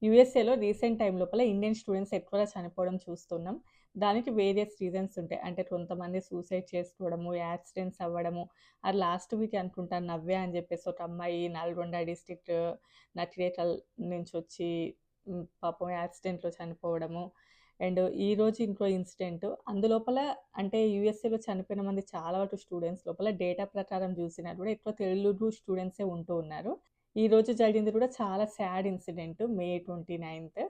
యూఎస్ఏలో recent time లోపల Indian students ఎక్కువగా చనిపోవడం చూస్తున్నాం. దానికి వేరియస్ రీజన్స్ ఉంటాయి. అంటే కొంతమంది సూసైడ్ చేసుకోవడము, యాక్సిడెంట్స్ అవ్వడము. అది లాస్ట్ వీక్ అనుకుంటా 'నవ్య' అని చెప్పేసి ఒక అమ్మాయి నల్గొండ డిస్ట్రిక్ట్ నకిరేకల్ నుంచొచ్చి పాపం యాక్సిడెంట్‌లో చనిపోవడము. అండ్ ఈరోజు ఇంకో ఇన్సిడెంట్ అందులోపల అంటే యూఎస్ఏలో చనిపోయిన మంది చాలా వరకు స్టూడెంట్స్ లోపల డేటా ప్రకారం చూసినా కూడా ఎక్కువ తెలుగు స్టూడెంట్సే ఉంటూ ఉన్నారు. ఈరోజు జరిగింది కూడా చాలా సాడ్ ఇన్సిడెంట్. మే 29థ్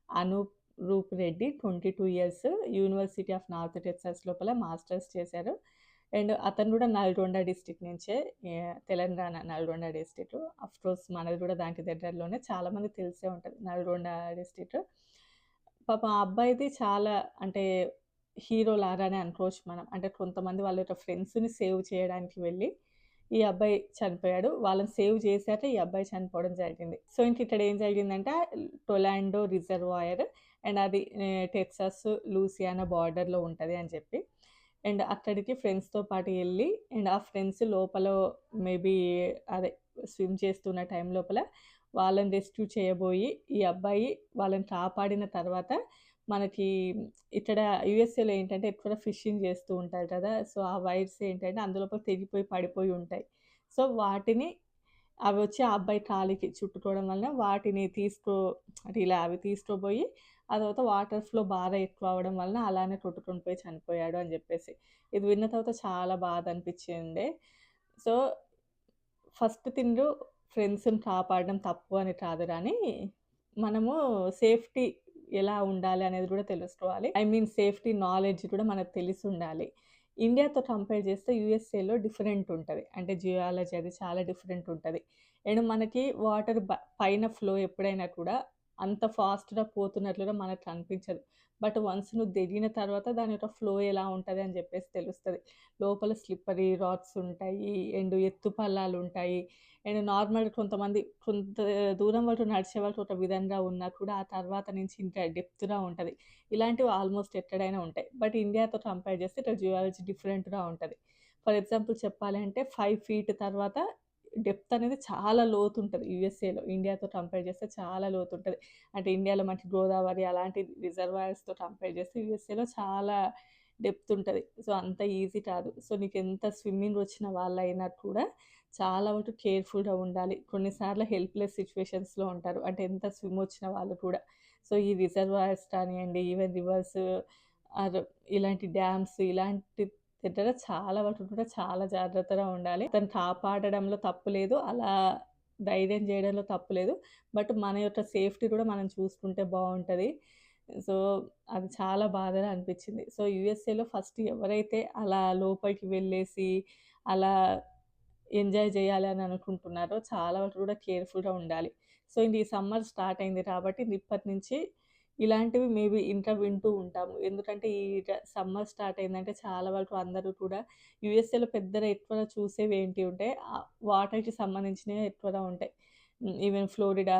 Anoop Roop Reddy 22 years university of North Texas లోపల మాస్టర్స్ చేశారు. అండ్ అతను కూడా నల్గొండ డిస్ట్రిక్ట్ నుంచే. తెలంగాణ నల్గొండ డిస్ట్రిక్ట్. అఫ్‌కోర్స్ మనది కూడా దానికి దగ్గరలోనే. చాలా మందికి తెలిసే ఉంటది నల్గొండ డిస్ట్రిక్ట్. పాపం ఆ అబ్బాయిది చాలా అంటే హీరో లాగానే అనుకోవచ్చు మనం. అంటే కొంతమంది వాళ్ళ యొక్క ఫ్రెండ్స్‌ని సేవ్ చేయడానికి వెళ్ళి ఈ అబ్బాయి చనిపోయాడు. వాళ్ళని సేవ్ చేశాక ఈ అబ్బాయి చనిపోవడం జరిగింది. సో, ఇంక ఇక్కడ ఏం జరిగిందంటే టొలాండో రిజర్వాయర్ అండ్ అది టెక్సాస్, లూసియానా బార్డర్‌లో ఉంటది అని చెప్పి. అండ్ అక్కడికి ఫ్రెండ్స్‌తో పాటు ఎళ్లి అండ్ ఆ ఫ్రెండ్స్ లోపల మేబీ అదే స్విమ్ చేస్తున్న టైం లోపల వాళ్ళని రెస్క్యూ చేయబోయి ఈ అబ్బాయి వాళ్ళని కాపాడిన తర్వాత మనకి ఇక్కడ యూఎస్ఏలో ఏంటంటే ఎక్కువ ఫిషింగ్ చేస్తూ ఉంటారు కదా! సో, ఆ వైర్స్ ఏంటంటే అందులోపల తెగిపోయి పడిపోయి ఉంటాయి. సో, వాటిని అవొచ్చి ఆ అబ్బాయి కాలికి చుట్టుకోవడం వలన వాటిని అంటే ఇలా అవి తీసుకోబోయి ఆ తర్వాత వాటర్ ఫ్లో బాగా ఎక్కువ అవ్వడం వలన అలానే కొట్టుకొని పోయి చనిపోయాడు అని జెప్పేసి. ఇది విన్న తర్వాత చాలా బాధ అనిపిచ్చిండే. సో, ఫస్ట్ థింగు ఫ్రెండ్స్‌ని కాపాడడం తప్పు అని కాదు గానీ, మనము సేఫ్టీ ఎలా ఉండాలి అనేది గూడా తెలుసుకోవాలి. ఐ మీన్ సేఫ్టీ నాలెడ్జ్ కూడా మనకు తెలిసుండాలి. ఇండియాతో కంపేర్ చేస్తే యూఎస్ఏలో డిఫరెంట్ ఉంటది. అంటే జియాలజీ అది చాలా డిఫరెంట్ ఉంటది. అండ్ మనకి వాటర్ పైన ఫ్లో ఎప్పుడైనా కూడా అంత ఫాస్ట్‌గా పోతున్నట్లుగా మనకు కనిపించదు. బట్ వన్స్ నువ్వు దిగిన తర్వాత దాని యొక్క ఫ్లో ఎలా ఉంటది అని జెప్పేసి తెలుస్తది. లోపల స్లిప్పరీ రాక్స్ ఉంటాయి. అండ్ ఎత్తు పల్లాలుంటాయి. అండ్ నార్మల్‌గా కొంత దూరం వరకు నడిచే వరకు ఒక విధంగా ఉన్నా కూడా ఆ తర్వాత నుంచి ఇంకా డెప్త్‌గా ఉంటది. ఇలాంటివి ఆల్మోస్ట్ ఎక్కడైనా ఉంటాయి. బట్ ఇండియాతో కంపేర్ చేస్తే ఇక్కడ జియాలజీ డిఫరెంట్‌గా ఉంటది. ఫర్ ఎగ్జాంపుల్ చెప్పాలి అంటే 5 ఫీట్ తర్వాత డెప్త్ అనేది చాలా లోతుంటది యూఎస్ఏలో. ఇండియాతో కంపేర్ చేస్తే చాలా లోతుంటది. అంటే ఇండియాలో మనకి గోదావరి అలాంటి రిజర్వాయర్స్‌తో కంపేర్ చేస్తే యూఎస్ఏలో చాలా డెప్త్ ఉంటది. సో, అంత ఈజీ కాదు. సో, నీకెంత స్విమ్మింగ్ వచ్చిన వాళ్ళైనా కూడా చాలా వరకు కేర్‌ఫుల్‌గా ఉండాలి. కొన్నిసార్లు హెల్ప్‌లెస్ సిట్యుయేషన్స్‌లో ఉంటారు. అంటే ఎంత స్విమ్ వచ్చిన వాళ్ళు కూడా. సో, ఈ రిజర్వాయర్స్ కానియండి, ఈవెన్ రివర్స్ ఆర్ ఇలాంటి డ్యామ్స్ ఇలాంటి దగ్గర చాలా వరకు కూడా చాలా జాగ్రత్తగా ఉండాలి. తను కాపాడడంలో తప్పు లేదు. అలా ధైర్యం జేయడంలో తప్పు లేదు. బట్ మన యొక్క సేఫ్టీ కూడా మనం చూసుకుంటే బావుంటది. సో, అది చాలా బాధగా అనిపిచ్చింది. సో, యూఎస్ఏలో ఫస్ట్ ఎవరైతే అలా లోపలికి వెళ్ళేసి, అలా ఎంజాయ్ జేయాలి అని అనుకుంటున్నారో చాలా వరకు కూడా కేర్‌ఫుల్‌గా ఉండాలి. సో, ఇంక ఈ సమ్మర్ స్టార్ట్ అయింది కాబట్టి ఇప్పటి నుంచి ఇలాంటివి మేబీ ఇంకా వింటూ ఉంటాము. ఎందుకంటే ఈ సమ్మర్ స్టార్ట్ అయిందంటే చాలా వరకు అందరూ కూడా యూఎస్ఏలో పెద్దగా ఎక్కువగా చూసేవి ఏంటి ఉంటే వాటర్‌కి సంబంధించినవే ఎక్కువగా ఉంటాయి. ఈవెన్ ఫ్లోరిడా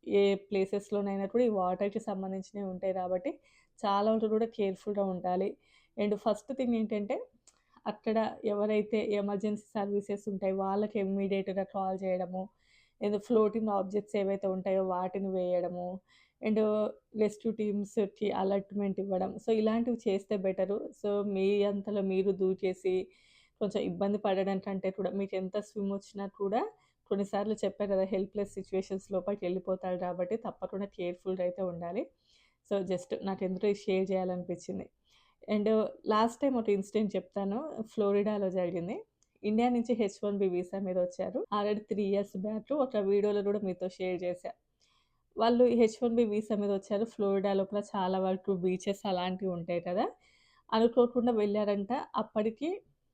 ఏ ప్లేసెస్‌లోనైనా కూడా ఈ వాటర్‌కి సంబంధించినవి ఉంటాయి కాబట్టి చాలా వరకు కూడా కేర్‌ఫుల్‌గా ఉండాలి. అండ్ ఫస్ట్ థింగ్ ఏంటంటే అక్కడ ఎవరైతే ఎమర్జెన్సీ సర్వీసెస్ ఉంటాయో వాళ్ళకి ఇమ్మీడియేట్‌గా కాల్ చేయడము. ఏదో ఫ్లోటింగ్ ఆబ్జెక్ట్స్ ఏవైతే ఉంటాయో వాటిని వేయడము. అండ్ రెస్క్యూ టీమ్స్‌కి అలర్ట్‌మెంట్ ఇవ్వడం. సో, ఇలాంటివి చేస్తే బెటరు. సో, మీ అంతలో మీరు దూకేసి కొంచెం ఇబ్బంది పడడం కంటే కూడా మీకెంత స్విమ్ వచ్చినా కూడా కొన్నిసార్లు చెప్పా కదా! హెల్ప్‌లెస్ సిట్యుయేషన్స్ లోపలికెళ్ళిపోతారు కాబట్టి తప్పకుండా కేర్‌ఫుల్‌గా అయితే ఉండాలి. సో, జస్ట్ నాకెందుకో ఇది షేర్ చేయాలనిపించింది. అండ్ లాస్ట్ టైమ్ ఒక ఇన్సిడెంట్ చెప్తాను. ఫ్లోరిడాలో జరిగింది. ఇండియా నుంచి హెచ్-1బీ వీసా మీద వచ్చారు. ఆల్రెడీ 3 ఇయర్స్ బ్యాక్ ఒక వీడియోలో కూడా మీతో షేర్ చేశా. వాళ్ళు హెచ్-1బీ వీసా మీద వచ్చారు. ఫ్లోరిడా లోపల చాలా వరకు బీచెస్ అలాంటివి ఉంటాయి కదా! అనుకోకుండా వెళ్లారంట. అప్పటికి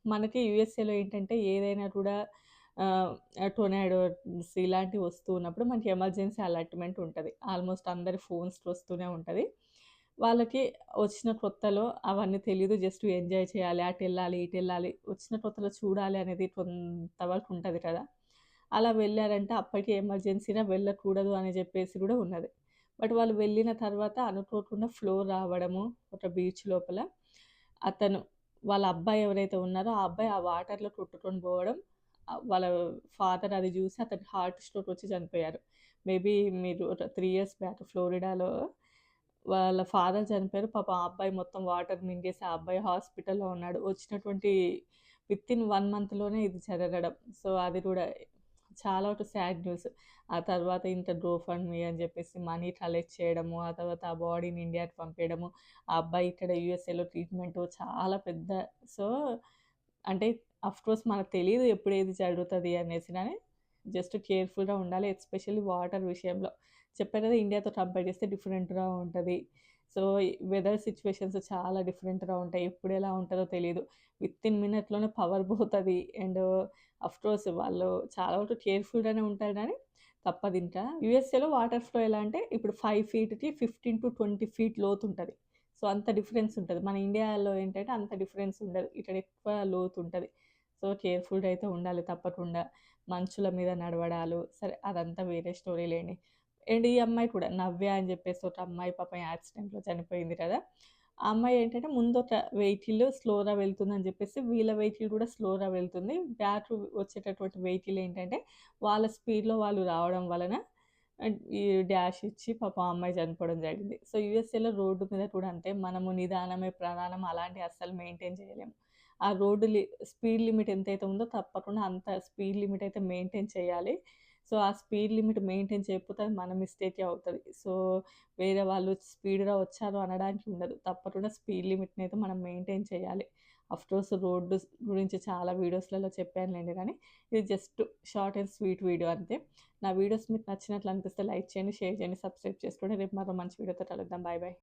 మనకి యూఎస్ఏలో ఏంటంటే ఏదైనా కూడా ఆహ్, టొర్నాడోస్ ఇలాంటివి వస్తూ ఉన్నప్పుడు మనకి ఎమర్జెన్సీ అలర్ట్‌మెంట్ ఉంటది. ఆల్మోస్ట్ అందరి ఫోన్స్‌కి వస్తూనే ఉంటది. వాళ్ళకి వచ్చిన కొత్తలో అవన్నీ తెలీదు. జస్ట్ ఎంజాయ్ చేయాలి. అటెళ్ళాలి, ఇటెళ్ళాలి. వచ్చిన కొత్తలో చూడాలి అనేది కొంతవరకు ఉంటది కదా! అలా వెళ్లారంట. అప్పటికి ఎమర్జెన్సీ‌గా వెళ్ళకూడదు అని జెప్పేసి గూడా ఉన్నది. బట్ వాళ్ళు వెళ్ళిన తర్వాత అనుకోకుండా ఫ్లో రావడము ఒక బీచ్ లోపల. అతను వాళ్ళ అబ్బాయి ఎవరైతే ఉన్నారో ఆ అబ్బాయి ఆ వాటర్‌లో కొట్టుకొని పోవడం. వాళ్ళ ఫాదర్ అది జూసి అతనికి హార్ట్ స్ట్రోక్ వచ్చి చనిపోయారు. మేబీ మీరు 3 ఇయర్స్ బ్యాక్ ఫ్లోరిడాలో వాళ్ళ ఫాదర్ చనిపోయారు. పాపం ఆ అబ్బాయి మొత్తం వాటర్ మింగేసి ఆ అబ్బాయి హాస్పిటల్‌లో ఉన్నాడు. వచ్చినటువంటి వితిన్ 1 మంత్‌లోనే ఇది జరగడం. సో, అది గూడా చాలా వరకు సాడ్ న్యూస్. ఆ తర్వాత ఇంత గోఫండ్‌మీ అని జెప్పేసి మనీ కలెక్ట్ చేయడము, ఆ తర్వాత ఆ బాడీని ఇండియాకి పంపీయడము, ఆ అబ్బాయి ఇక్కడ యూఎస్ఏలో ట్రీట్మెంటు చాలా పెద్ద సో, అంటే ఆఫ్‌కోర్స్ మనకు తెలీదు ఎప్పుడు ఏది జరుగుతది అనేసి గానీ, జస్ట్ కేర్‌ఫుల్‌గా ఉండాలి. ఎస్పెషల్లీ వాటర్ విషయంలో. చెప్పా కదా! ఇండియాతో కంపేర్ చేస్తే డిఫరెంట్‌గా ఉంటది. సో, వెదర్ సిట్యుయేషన్స్ చాలా డిఫరెంట్‌గా ఉంటాయి. ఎప్పుడెలా ఉంటదో తెలీదు. వితిన్ మినిట్‌లోనే పవర్ పోతది. అండ్ ఆఫ్‌కోర్స్ వాళ్ళు చాలా వరకు కేర్‌ఫుల్‌గానే ఉంటారు గానీ, తప్పదింకా. యూఎస్ఏలో వాటర్ ఫ్లో ఎలా అంటే, ఇప్పుడు 5 ఫీట్‌కి 15-20 ఫీట్ లోతుంటది. సో, అంత డిఫరెన్స్ ఉంటది. మన ఇండియాలో ఏంటంటే, అంత డిఫరెన్స్ ఉండదు. ఇక్కడ ఎక్కువ లోతుంటది. సో, కేర్‌ఫుల్‌గా అయితే ఉండాలి తప్పకుండా. మంచుల మీద నడవడాలు, సరే అదంతా వేరే స్టోరీ లేండి. అండ్ ఈ అమ్మాయి కూడా నవ్య అని జెప్పేసి ఒక అమ్మాయి పాపం యాక్సిడెంట్‌లో చనిపోయింది కదా! ఆ అమ్మాయి ఏంటంటే ముందొక వెహికల్ స్లోగా వెళ్తుందని జెప్పేసి వీళ్ళ వెహికల్ గూడా స్లోగా వెళ్తుంది. బ్యాక్ వచ్చేటటువంటి వెహికల్ ఏంటంటే వాళ్ళ స్పీడ్‌లో వాళ్ళు రావడం వలన ఈ డాష్ ఇచ్చి పాపం ఆ అమ్మాయి చనిపోవడం జరిగింది. సో, యూఎస్ఏలో రోడ్డు మీద కూడా అంతే. మనము నిదానమే ప్రధానం అలాంటివి అస్సలు మెయింటైన్ చేయలేము. ఆ రోడ్డు స్పీడ్ లిమిట్ ఎంతైతే ఉందో తప్పకుండా అంత స్పీడ్ లిమిట్ అయితే మెయింటైన్ చేయాలి. సో, ఆ స్పీడ్ లిమిట్ మెయింటైన్ చేయకపోతే అది మన మిస్టేకే అవుతది. సో, వేరే వాళ్ళు స్పీడ్‌గా వచ్చారు అనడానికి ఉండదు. తప్పకుండా స్పీడ్ లిమిట్‌నయితే మనం మెయింటైన్ చేయాలి. ఆఫ్‌కోర్స్ రోడ్డు గురించి చాలా వీడియోస్‌లలో చెప్పానులెండి గానీ, ఇది just short and sweet video అంతే. నా వీడియోస్ మీకు నచ్చినట్లు అనిపిస్తే లైక్ చేయండి, షేర్ చేయండి, సబ్స్క్రైబ్ చేసుకోండి. రేపు మరో మంచి వీడియోతో కలుద్దాం. Bye bye.